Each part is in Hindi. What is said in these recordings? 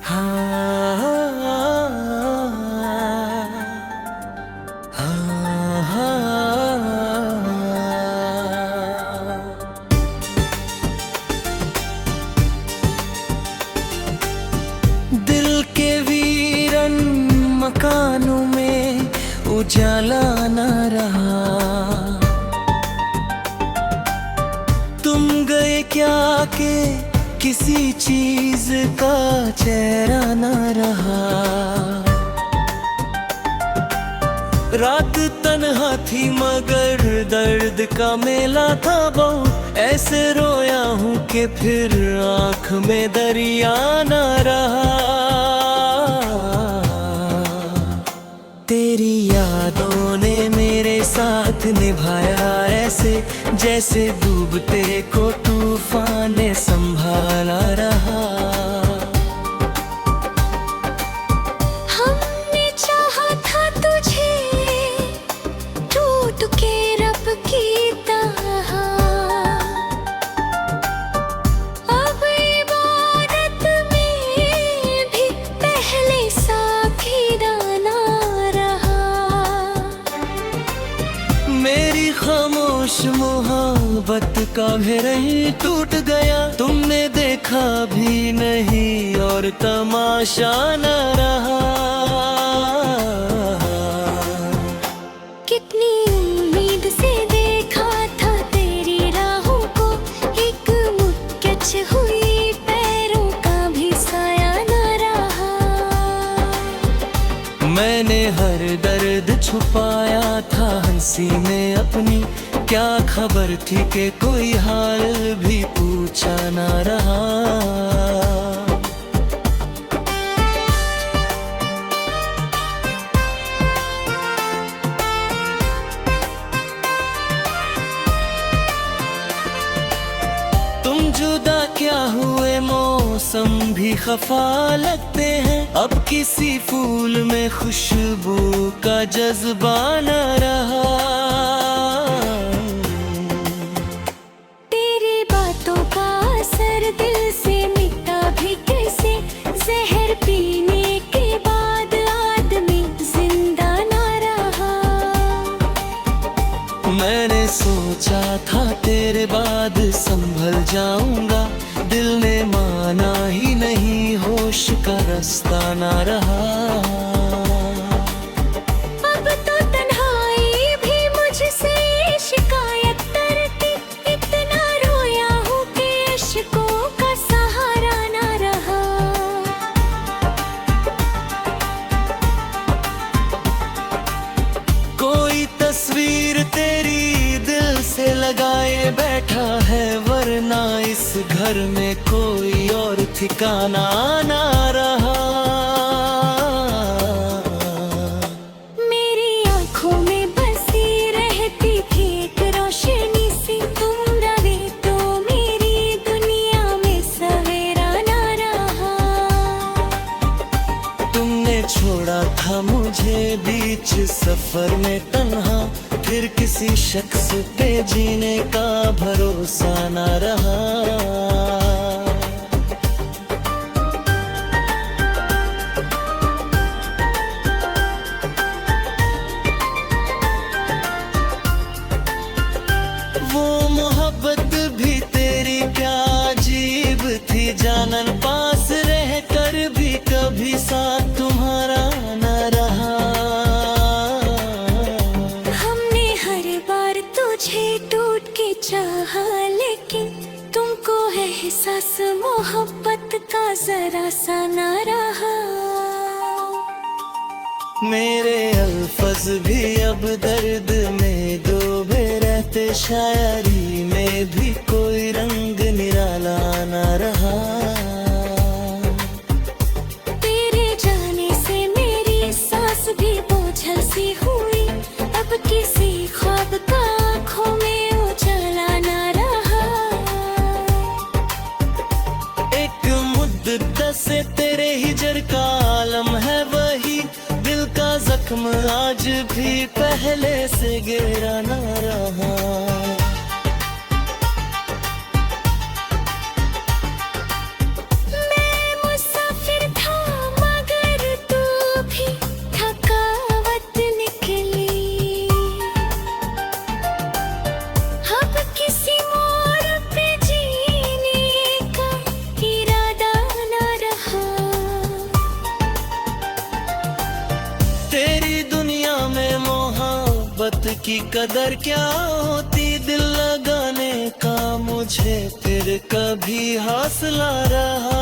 दिल के वीरन मकानों में उजाला न रहा। तुम गए क्या के किसी चीज का चेहरा न रहा। रात तन्हा थी मगर दर्द का मेला था बहुत। ऐसे रोया हूँ कि फिर आँख में दरिया न रहा। तेरी यादों ने मेरे साथ निभाया ऐसे, जैसे डूबते को तूफान ने संभाला रहा। हमने चाहा था तुझे टूट के रब की तरह। अब इबादत में भी पहले सा खिदाना रहा। मेरी खामोश मोहब्बत का घेरा टूट गया। तुमने देखा भी नहीं और तमाशा न रहा। कितनी उम्मीद से देखा था तेरी राहों को, एक मुक्कच हुई पैरों का भी साया न रहा। मैंने हर दर्द छुपाया था हंसी में अपनी। क्या खबर थी कि कोई हाल भी पूछा न रहा। तुम जुदा क्या हुए मौसम भी खफा लगते हैं। अब किसी फूल में खुशबू का जज्बा न रहा। तेरी बातों का असर दिल से मिटा भी कैसे। जहर पीने के बाद आदमी जिंदा न रहा। मैंने सोचा था तेरे बाद संभल जाऊंगा। दिल ने माना ही नहीं, होश का रास्ता न रहा। अब तो तन्हाई भी मुझसे शिकायत करती। इतना रोया हूँ कि अश्कों का सहारा न रहा। कोई तस्वीर तेरी दिल से लगाए बैठा है, वरना इस घर में कोई और ठिकाना ना रहा। मेरी आंखों में बसी रहती थी एक रोशनी सी। तुम रहे तो मेरी दुनिया में सवेरा न रहा। तुमने छोड़ा था मुझे बीच सफर में तन्हा। फिर किसी शख्स पे जीने का भरोसा न रहा। वो मोहब्बत भी तेरी क्या अजीब थी। जानन पास रह कर भी कभी साथ तुम्हारा न रहा। हमने हर बार तुझे टूट के चाहा, लेकिन तुमको एहसास मोहब्बत का जरा सा न रहा। मेरे अल्फज भी अब दर्द में डूबे रहते। शायरी में भी कोई रंग निराला न रहा। तेरे जाने से मेरी सांस भी बोझल सी हुई। अब किसी ख्वाब का आँखों में उजाला न रहा। एक मुद्दत से तेरे हिजर का आलम है वही। दिल का जख्म आज भी पहले से गहरा न रहा। मैं मुसाफिर था की कदर क्या होती, दिल लगाने का मुझे फिर कभी हौसला रहा।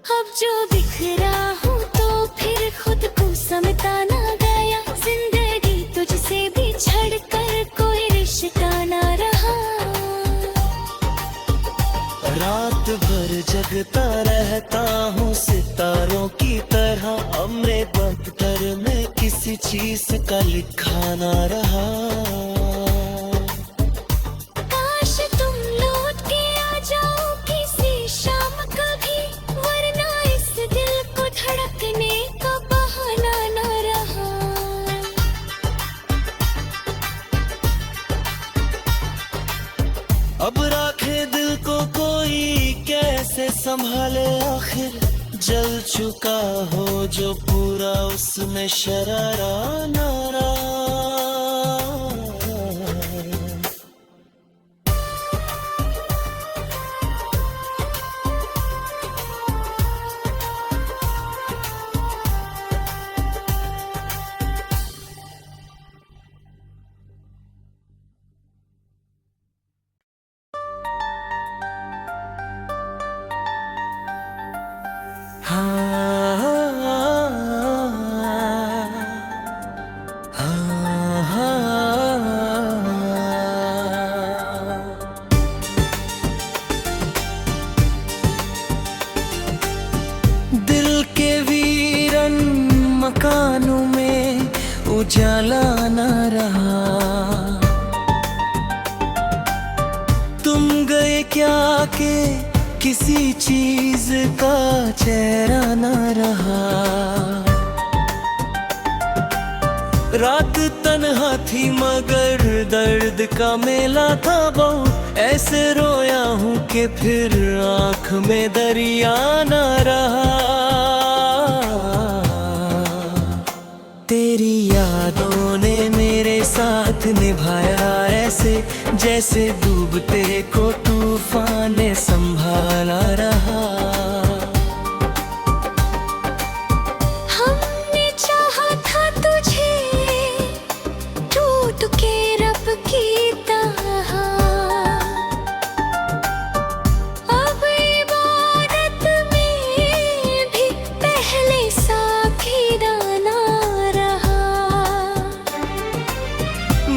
अब जो बिखरा हूँ तो फिर खुद को समझता ना गया, जिंदगी तुझसे भी छड़ कर कोई रिश्ता ना रहा। रात भर जगता रहता हूँ सितारों की तरह, हमने दफ्तर में किसी चीज का लिखा ना रहा। काश तुम लौट के आ जाओ किसी शाम कभी, वरना इस दिल को धड़कने का बहाना ना रहा। अब राखे दिल को कोई कैसे संभाले, आखिर जल चुका हो जो पूरा उसमें शरारा ना रहा। दिल के वीरन मकानों में उजाला न रहा, तुम गए क्या के किसी चीज का चेहरा न रहा। रात तन्हा थी मगर दर्द का मेला था बहुत, ऐसे रोया हूँ कि फिर आँख में दरिया न रहा। तेरी यादों ने मेरे साथ निभाया ऐसे, जैसे डूबते को तूफान ने संभाला रहा। हमने चाहा था तुझे टूट के रब की तरह, अब इबादत में भी पहले सा खीराना रहा।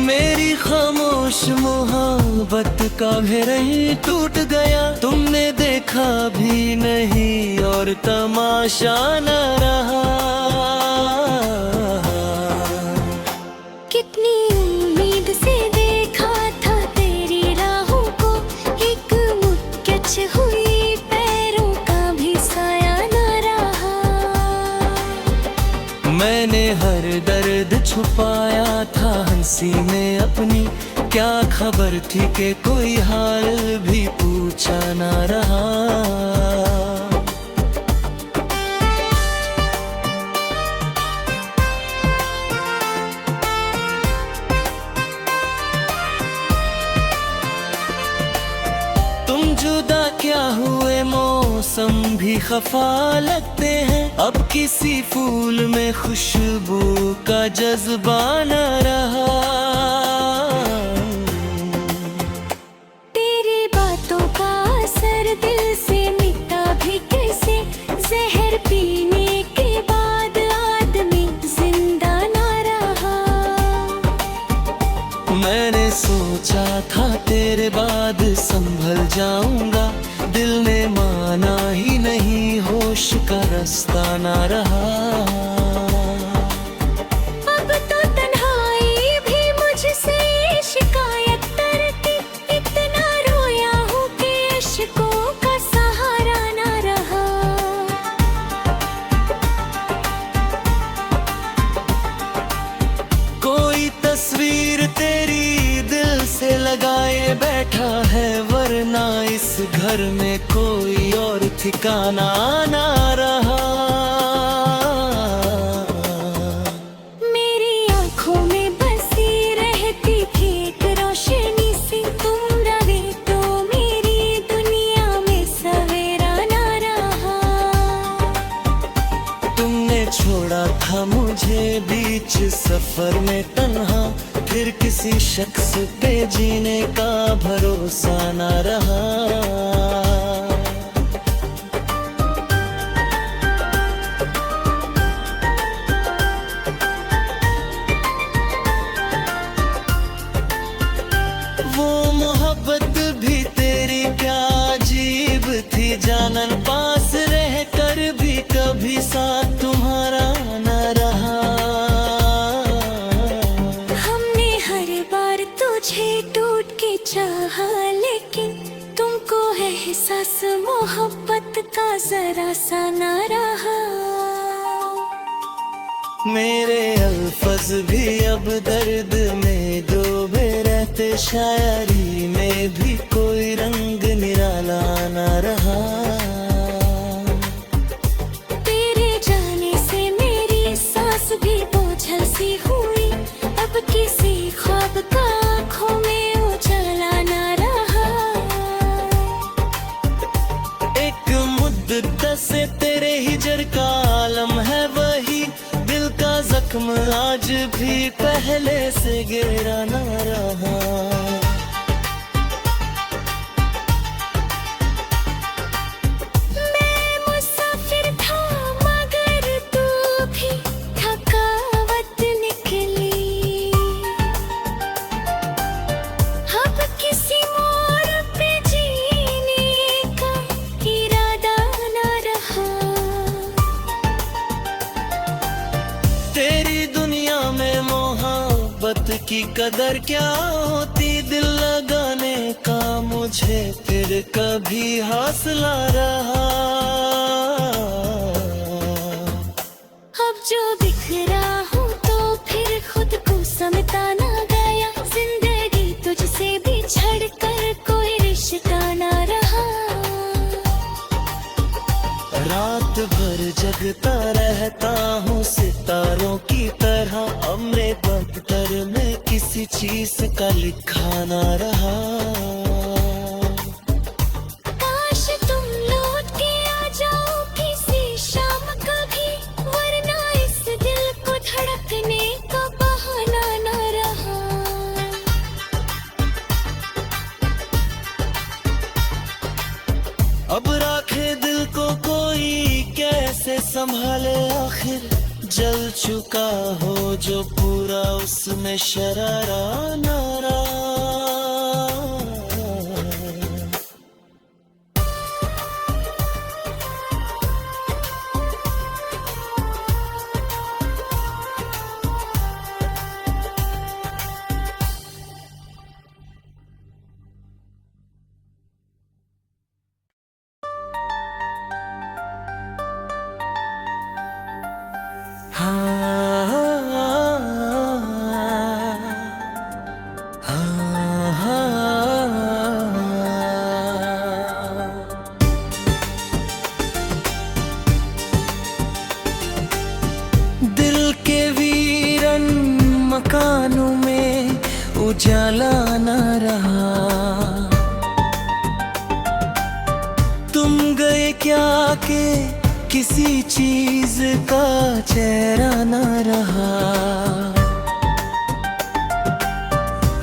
मेरी खामोश मोहब्बत का घेरा ही टूट गया, तुमने देखा भी नहीं और तमाशा न रहा। कितनी उम्मीद से देखा था तेरी राहों को, एक मुक्कच हुई पैरों का भी साया न रहा। मैंने हर दर्द छुपाया था हंसी में अपनी, क्या खबर थी कि कोई हाल भी पूछा ना रहा। तुम जुदा क्या हुए मौसम भी खफा लगते हैं, अब किसी फूल में खुशबू का जज्बा न रहा। तेरी बातों का असर दिल से मिटा भी कैसे, जहर पीने के बाद आदमी जिंदा ना रहा। मैंने सोचा था तेरे बाद संभल जाऊंगा, दिल ने माना ही नहीं, होश का रास्ता ना रहा। अब तो तन्हाई भी मुझसे शिकायत करती, इतना रोया हूँ कि इश्कों का सहारा ना रहा। कोई तस्वीर तेरी दिल से लगाए बैठा है, वरना इस घर में कोई और ठिकाना ना रहा। मेरी आँखों में बसी रहती थी एक रोशनी सी, तुम रहे तो मेरी दुनिया में सवेरा ना रहा। तुमने छोड़ा था मुझे बीच किसी शख्स पे जीने का भरोसा न रहा। वो मोहब्बत भी तेरी क्या अजीब थी जानन, पास रह कर भी कभी साथ तुम्हारा न रहा। हमने हर बार तुझे टूट के चाहा, लेकिन तुमको एहसास मोहब्बत का जरा सा न रहा। मेरे अल्फज भी अब दर्द में डूबे रहते, शायरी में भी कोई रंग निराला न रहा। तेरे जाने से मेरी सांस भी बोझल सी हुई, अब किसी ख्वाब का आँखों में उजाला न रहा। एक मुद्दत से तेरे हिजर का आलम है वही, दिल का जख्म आज भी पहले से गहरा न रहा। मैं मुसाफिर था मगर तू भी थकावट निकली, अब किसी मोड़ पे जीने का इरादा न रहा। तेरी दुनिया में मोहब्बत की कदर क्या होती, दिल लगाने का मुझे फिर कभी हौसला रहा। अब जो बिखरा हूँ तो फिर खुद को समझता ना गया, जिंदगी तुझसे बिछड़ कर कोई रिश्ता ना रहा। रात भर जगता रहता हूँ सितारों की तरह, अब मेरे दफ्तर में किसी चीज का लिखा ना रहा। काश तुम लौट के आ जाओ किसी शाम कभी, वरना इस दिल को धड़कने का बहाना न रहा। अब राखे दिल को कोई कैसे संभाले, आखिर जल चुका हो जो पूरा उसमें शरारा न रहा। दिल के वीरन मकानों में उजाला न रहा। तुम गए क्या के किसी चीज का चेहरा न रहा।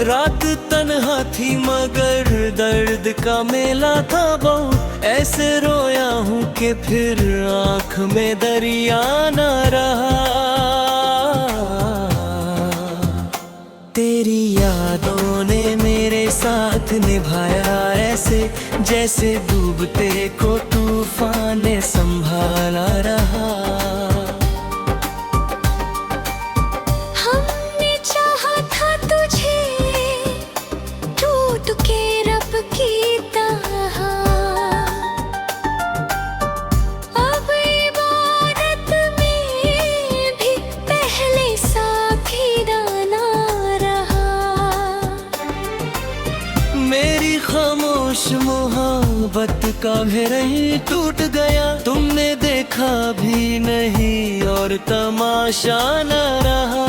रात तन्हा थी मगर दर्द का मेला था बहुत, ऐसे रोया हूँ कि फिर आँख में दरिया न रहा। तेरी यादों ने मेरे साथ निभाया ऐसे, जैसे डूबते को तूफान ने संभाला रहा। हमने चाहा था तुझे टूट के रब की तरह, अब इबादत में भी पहले सा खीराना रहा। मेरी खामोश मोहब्बत का घेरा ही टूट गया, तुमने देखा भी नहीं और तमाशा न रहा।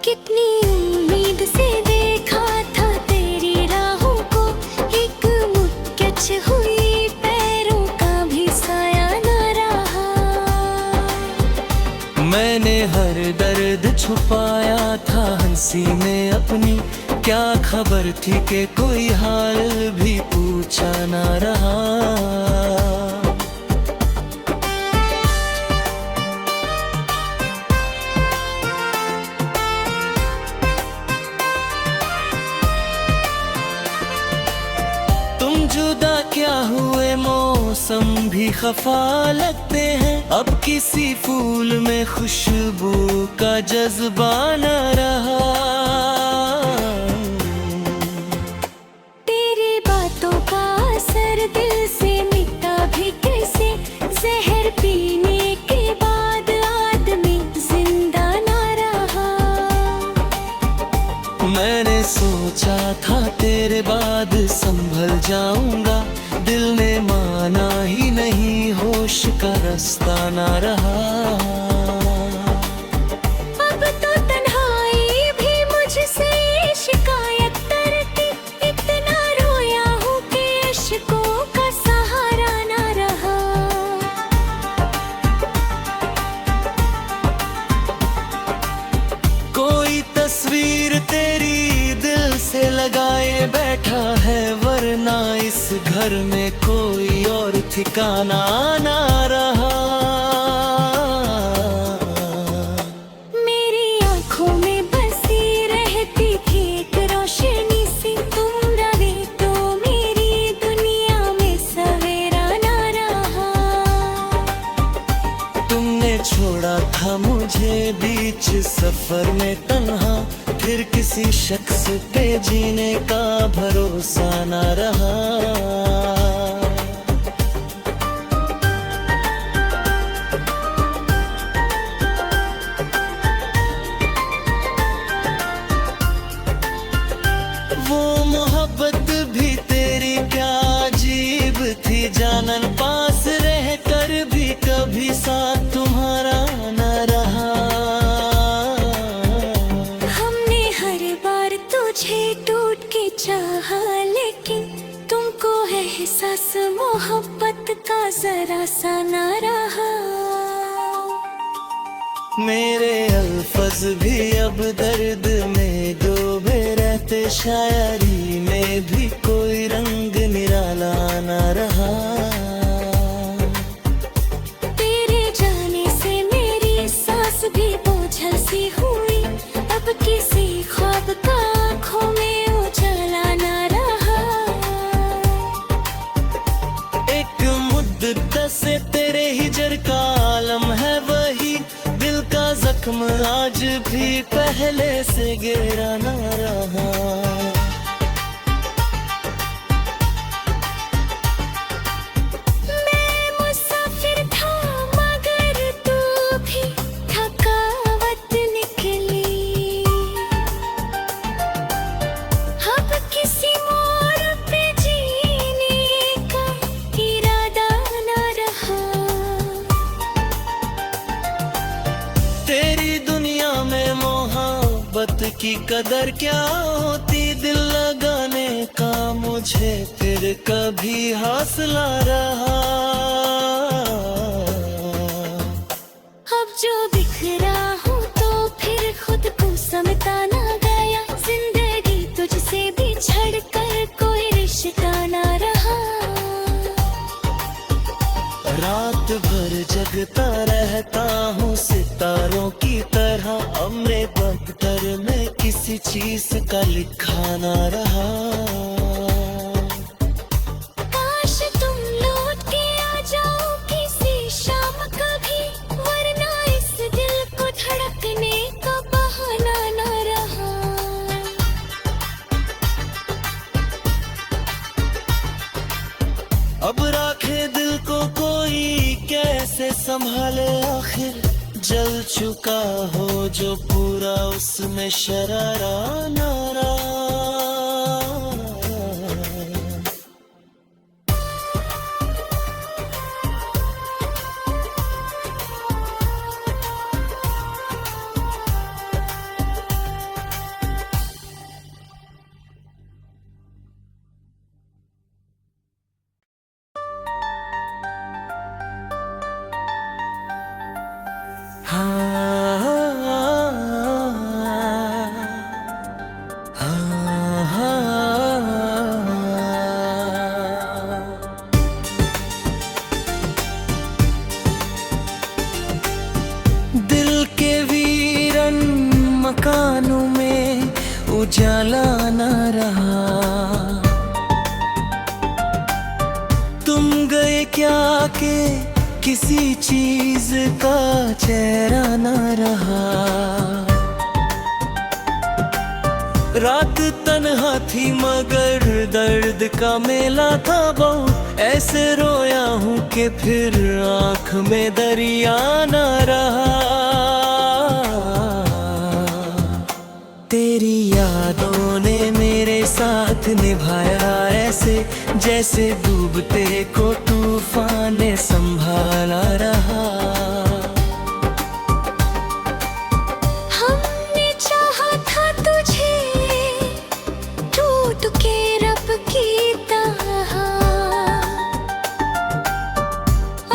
कितनी उम्मीद से देखा था तेरी राहों को, एक मुक्कच हुई पैरों का भी साया न रहा। मैंने हर दर्द छुपाया था हंसी में अपनी, क्या खबर थी कि कोई हाल भी पूछा ना रहा। तुम जुदा क्या हुए, मौसम भी खफा लगते हैं, अब किसी फूल में खुशबू का जज्बा न रहा। तेरी बातों का असर दिल से मिटा भी कैसे, जहर पीने के बाद आदमी जिंदा ना रहा। मैंने सोचा था तेरे बाद संभल जाऊंगा, दिल ने माना ही नहीं, होश का रास्ता ना रहा। अब तो तन्हाई भी मुझसे शिकायत करती, इतना रोया हूँ कि अश्कों का सहारा ना रहा। कोई तस्वीर तेरी दिल से लगाए बैठा है, वरना इस घर में कोई और ठिकाना ना रहा। मेरी आँखों में बसी रहती थी एक रोशनी सी, तुम रहे तो मेरी दुनिया में सवेरा ना रहा। तुमने छोड़ा था मुझे बीच सफर में तन्हा, फिर किसी शख्स पे जीने का भरोसा न रहा। वो मोहब्बत भी तेरी क्या अजीब थी, जानन पास रह कर भी कभी साथ तुम्हारा न रहा। हमने हर बार तुझे टूट के चाहा, लेकिन तुमको एहसास मोहब्बत का जरा सा ना रहा। मेरे अल्फज भी अब दर्द में डूबे रहते, शायरी में भी कोई रंग निराला न रहा। तेरे जाने से मेरी सांस भी बोझल सी हुई, अब किसी ख्वाब का आँखों में उजाला ना रहा। एक मुद्दत से तेरे हिजर का आलम है वही, दिल का जख्म आज भी पहले से गहरा न रहा। मैं मुसाफिर था मगर तू भी थकावट निकली, अब किसी मोड़ पे जीने का इरादा ना रहा। तेरी दुनिया में मोहब्बत की कदर क्या होती, दिल लगाने का मुझे फिर कभी हौसला रहा। अब जो बिखरा हूँ तो फिर खुद को समझता ना गया, जिंदगी तुझसे बिछड़ कर कोई रिश्ता ना रहा। रात भर जगता रहता हूँ सितारों की तरह, हमने दफ्तर में किसी चीज का लिखा ना रहा। काश तुम लौट के आ जाओ किसी शाम कभी, वरना इस दिल को धड़कने का बहाना ना रहा। अब राखे दिल को कोई कैसे संभाले, आखिर जल चुका हो जो पूरा उसमें शरारा नारा। हाँ उजाला न रहा। तुम गए क्या के किसी चीज का चेहरा न रहा। रात तन्हा थी मगर दर्द का मेला था बहुत। ऐसे रोया हूँ कि फिर आँख में दरिया न रहा। तेरी यादों ने मेरे साथ निभाया ऐसे, जैसे डूबते को तूफान ने संभाला रहा। हमने चाहा था तुझे टूट के रब की तरह।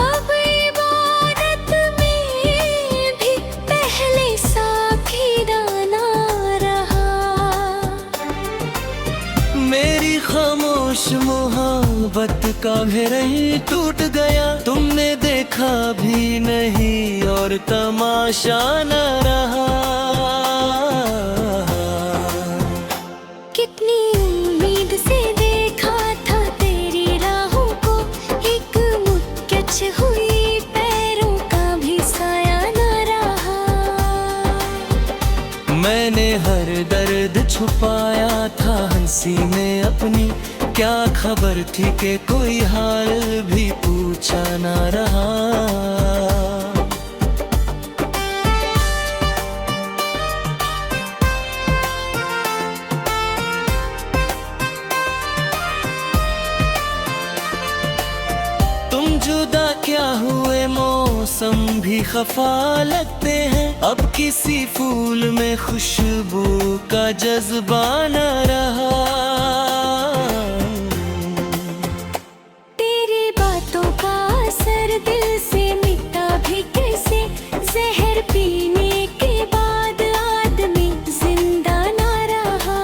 अब इबादत में भी पहले सा खीराना रहा। मेरी खामोश मोहब्बत का घेर ही टूट गया। तुमने देखा भी नहीं और तमाशा न रहा। कितनी उम्मीद से देखा था तेरी राहों को, एक मुक्कच हुई पैरों का भी साया न रहा। मैंने हर दर्द छुपाया था हंसी में अपनी। क्या खबर थी कि कोई हाल भी पूछा न रहा। तुम जुदा क्या हुए मौसम भी खफा लगते हैं। अब किसी फूल में खुशबू का जज्बा न रहा। तेरी बातों का असर दिल से मिटा भी कैसे। जहर पीने के बाद आदमी जिंदा न रहा।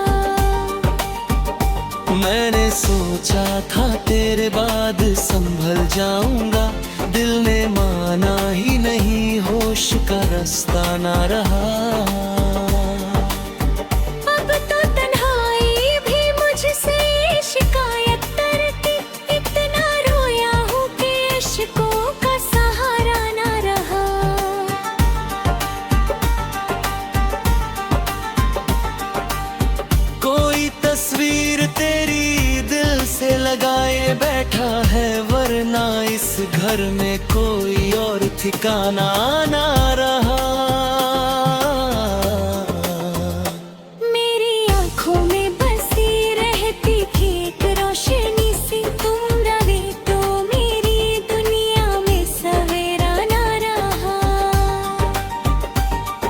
मैंने सोचा था तेरे बाद संभल जाऊंगा। दिल ने माना ही नहीं, होश का रास्ता न रहा। अब तो तन्हाई भी मुझसे शिकायत करती। इतना रोया हूँ कि इश्कों का सहारा न रहा। कोई तस्वीर तेरी दिल से लगाए बैठा है, वरना इस घर में कोई और ठिकाना ना रहा। मेरी आंखों में बसी रहती थी एक रोशनी सी। तुम रहे तो मेरी दुनिया में सवेरा न रहा।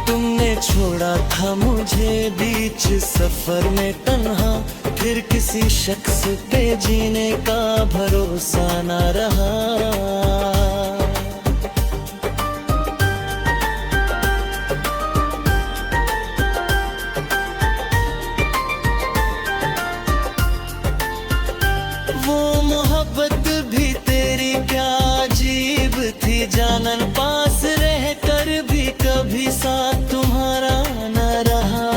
तुमने छोड़ा था मुझे बीच सफर में तन्हा। फिर किसी शख्स पे जीने का भरोसा न रहा। वो मोहब्बत भी तेरी क्या अजीब थी। जानन पास रह कर भी कभी साथ तुम्हारा न रहा।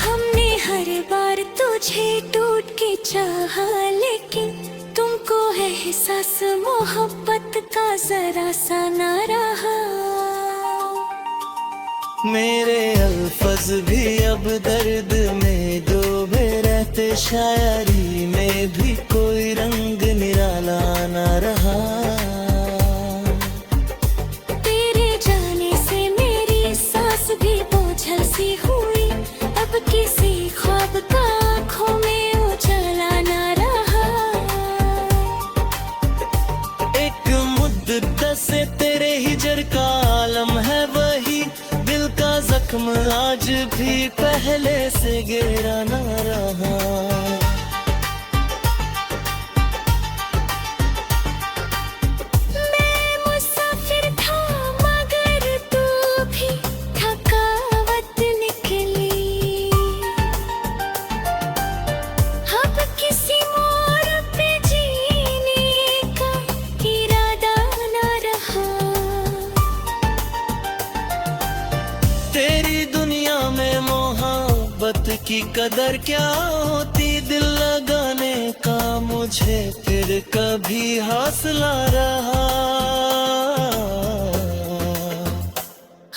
हमने हर बार तुझे टूट के चाहा, लेकिन तुमको एहसास मोहब्बत का जरा सा न रहा। मेरे अल्फज भी अब दर्द में डूबे रहते। शायरी में भी कोई रंग निराला न रहा। तेरे जाने से मेरी सांस भी बोझल सी हुई। अब किसी ख्वाब का आँखों में उजाला न रहा। एक मुद्दत से तेरे हिजर का आलम है वही। दिल का जख्म आज भी पहले से गहरा न रहा। मैं मुसाफिर था मगर तू भी थकावट निकली। अब किसी मोड़ पे जीने का इरादा न रहा। तेरी दुनिया में की कदर क्या होती, दिल लगाने का मुझे फिर कभी हौसला रहा।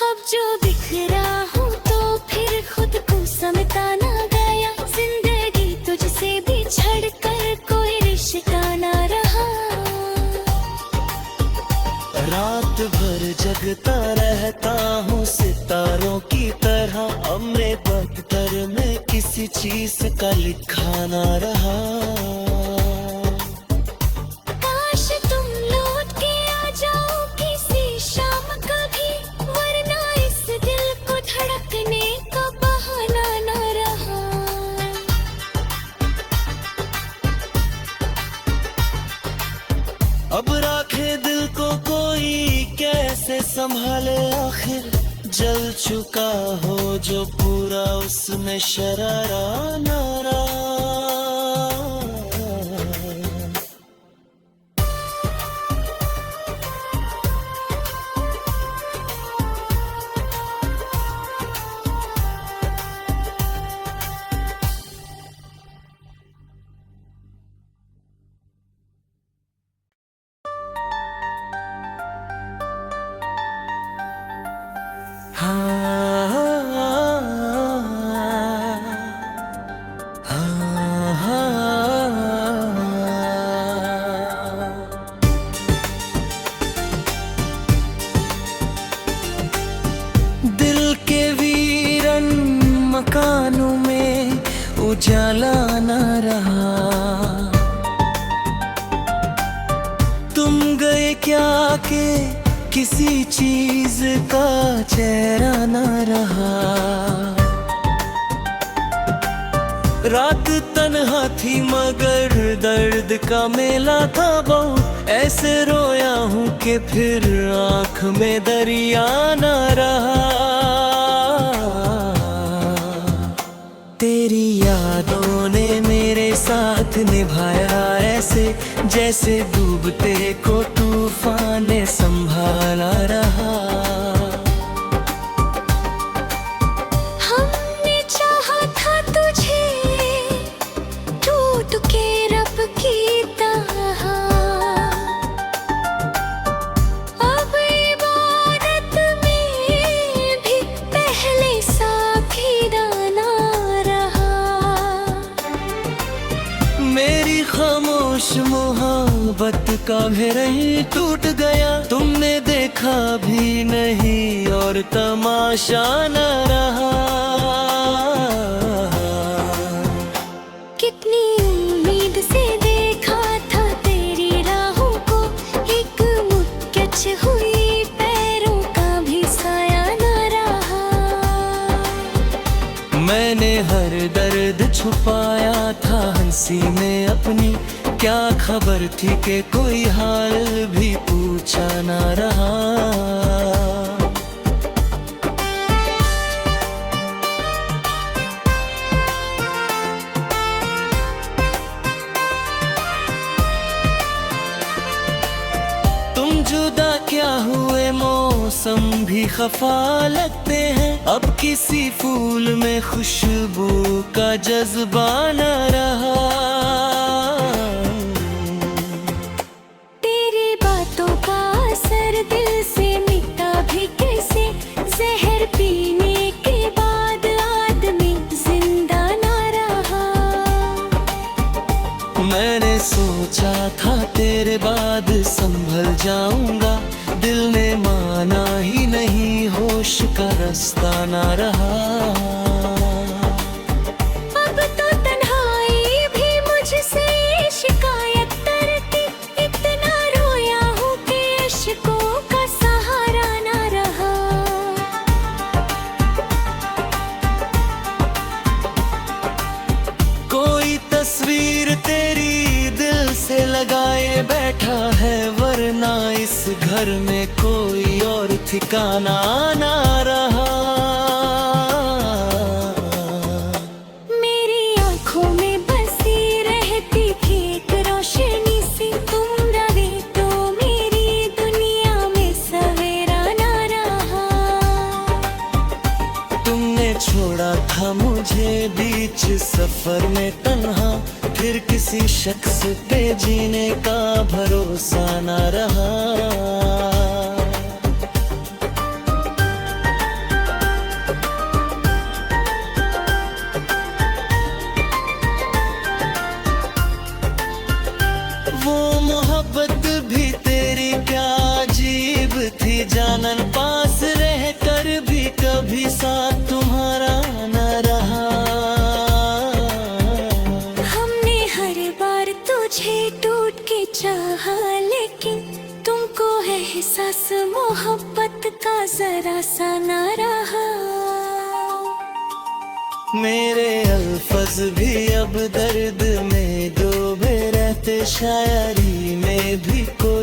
अब जो बिखरा हूँ तो फिर खुद को समझता ना गया, जिंदगी तुझसे भी छड़ कर कोई रिश्ता ना रहा। रात भर जगता रहता हूँ सितारों की तरह, अब मेरे दफ्तर में किसी चीज का लिखा ना रहा। काश तुम लौट के आ जाओ किसी शाम कभी, वरना इस दिल को धड़कने का बहाना ना रहा। अब राखे दिल को कोई कैसे संभाले, आखिर जल चुका हो जो पूरा उसमें शरारा ना रहा। दिल के वीरन मकानों में उजाला न रहा, तुम गए क्या के किसी चीज का चेहरा न रहा। रात तन्हा थी मगर दर्द का मेला था बहुत, ऐसे रोया हूँ कि फिर आँख में दरिया न रहा। तेरी यादों ने मेरे साथ निभाया ऐसे, जैसे डूबते को तूफान ने संभाला रहा। हमने चाहा था तुझे टूट के रब की तरह, अब इबादत में भी पहले सा खीराना रहा। मेरी खामोश मोहब्बत का भी टूट गया, तुमने देखा भी नहीं और तमाशा न रहा। कितनी उम्मीद से देखा था तेरी राहों को, एक मुक्कच हुई पैरों का भी साया न रहा। मैंने हर दर्द छुपाया था हंसी में अपनी, क्या खबर थी कि कोई हाल भी पूछा ना रहा। तुम जुदा क्या हुए मौसम भी खफा लगते हैं, अब किसी फूल में खुशबू का जज्बा न रहा। तेरी बातों का असर दिल से मिटा भी कैसे, जहर पीने के बाद आदमी जिंदा ना रहा। मैंने सोचा था तेरे बाद संभल जाऊंगा, दिल ने माना ही नहीं, होश का रास्ता ना रहा। अब तो तन्हाई भी मुझसे शिकायत करती, इतना रोया हूँ कि अश्कों का सहारा ना रहा। कोई तस्वीर तेरी दिल से लगाए बैठा है, वरना इस घर में कोई और ठिकाना ना रहा। मेरी आँखों में बसी रहती थी एक रोशनी सी, तुम रहे तो मेरी दुनिया में सवेरा ना रहा। तुमने छोड़ा था मुझे बीच सफर में तन्हा, फिर किसी शख्स पे जीने का भरोसा न रहा। वो मोहब्बत भी तेरी क्या अजीब थी जानन, पास रह कर भी कभी साथ तुम्हारा न रहा। हमने हर बार तुझे टूट के चाहा, लेकिन तुमको एहसास मोहब्बत का जरा सा न रहा। मेरे अल्फज भी अब दर्द में डूबे रहते, शायरी में भी कोई